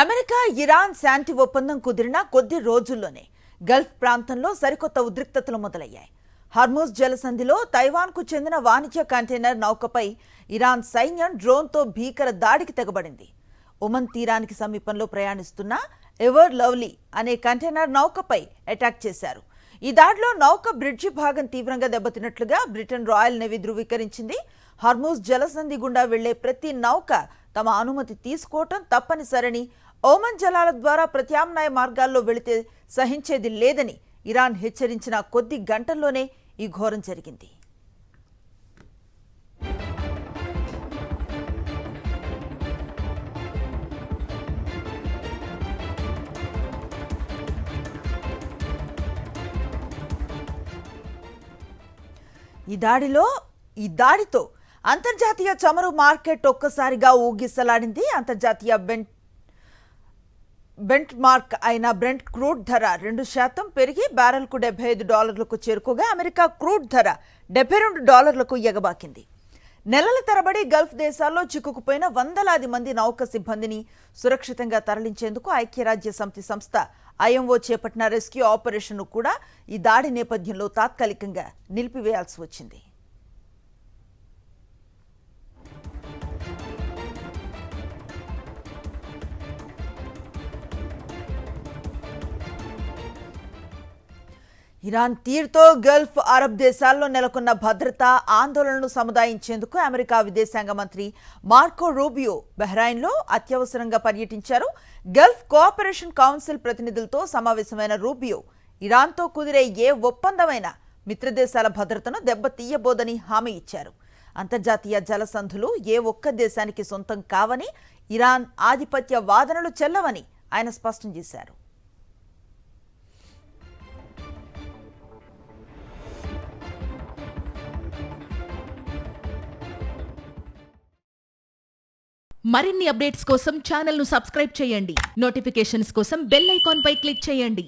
America Iran శాంతి ఒప్పందం కుదిరిన కొద్ది రోజుల్లోనే గల్ఫ్ ప్రాంతంలో సరికొత్త ఉద్రిక్తతలు మొదలయ్యాయి. హార్మూజ్ జలసంధిలో తైవాన్కు చెందిన వాణిజ్య కంటైనర్ నౌకపై ఇరాన్ సైన్యం డ్రోన్తో భీకర దాడికి తెగబడింది. ఒమన్ తీరానికి సమీపంలో ప్రయాణిస్తున్న ఎవర్ లవ్లీ అనే కంటైనర్ నౌకపై అటాక్ చేశారు. ఈ దాడిలో నౌక బ్రిడ్జి భాగం తీవ్రంగా దెబ్బతిన్నట్లుగా బ్రిటన్ రాయల్ నేవీ ధృవీకరించింది. హార్మూజ్ జలసంధి గుండా వెళ్లే ప్రతి నౌక తమ అనుమతి తీసుకోవటం తప్పనిసరని, ఓమన్ జలాల ద్వారా ప్రత్యామ్నాయ మార్గాల్లో వెళితే సహించేది లేదని ఇరాన్ హెచ్చరించిన కొద్ది గంటల్లోనే ఈ ఘోరం జరిగింది. ఈ దాడితో అంతర్జాతీయ చమురు మార్కెట్ ఒక్కసారిగా ఊగిసలాడింది. అంతర్జాతీయ బెంచ్ మార్క్ అయిన బ్రెంట్ క్రూడ్ ధర 2% పెరిగి బ్యారెల్కు $75 చేరుకోగా అమెరికా క్రూడ్ ధర $72 ఎగబాకింది. నెలల తరబడి గల్ఫ్ దేశాల్లో చిక్కుకుపోయిన వందలాది మంది నౌక సిబ్బందిని సురక్షితంగా తరలించేందుకు ఐక్యరాజ్య సమితి సంస్థ IMO చేపట్టిన రెస్క్యూ ఆపరేషన్ను కూడా ఈ దాడి నేపథ్యంలో తాత్కాలికంగా నిలిపివేయాల్సి వచ్చింది. ఇరాన్ తీరుతో గల్ఫ్ అరబ్ దేశాల్లో నెలకొన్న భద్రతా ఆందోళనను సముదాయించేందుకు అమెరికా విదేశాంగ మంత్రి మార్కో రూబియో బహ్రెయిన్లో అత్యవసరంగా పర్యటించారు. గల్ఫ్ కోఆపరేషన్ కౌన్సిల్ ప్రతినిధులతో సమావేశమైన రూబియో ఇరాన్తో కుదిరే ఏ ఒప్పందమైనా మిత్రదేశాల భద్రతను దెబ్బతీయబోదని హామీ ఇచ్చారు. అంతర్జాతీయ జలసంధులు ఏ ఒక్క దేశానికి సొంతం కావని, ఇరాన్ ఆధిపత్య వాదనలు చెల్లవని ఆయన స్పష్టం చేశారు. మరిన్ని అప్డేట్స్ కోసం ఛానల్ ను సబ్స్క్రైబ్ చేయండి. నోటిఫికేషన్స్ కోసం బెల్ ఐకాన్ పై క్లిక్ చేయండి.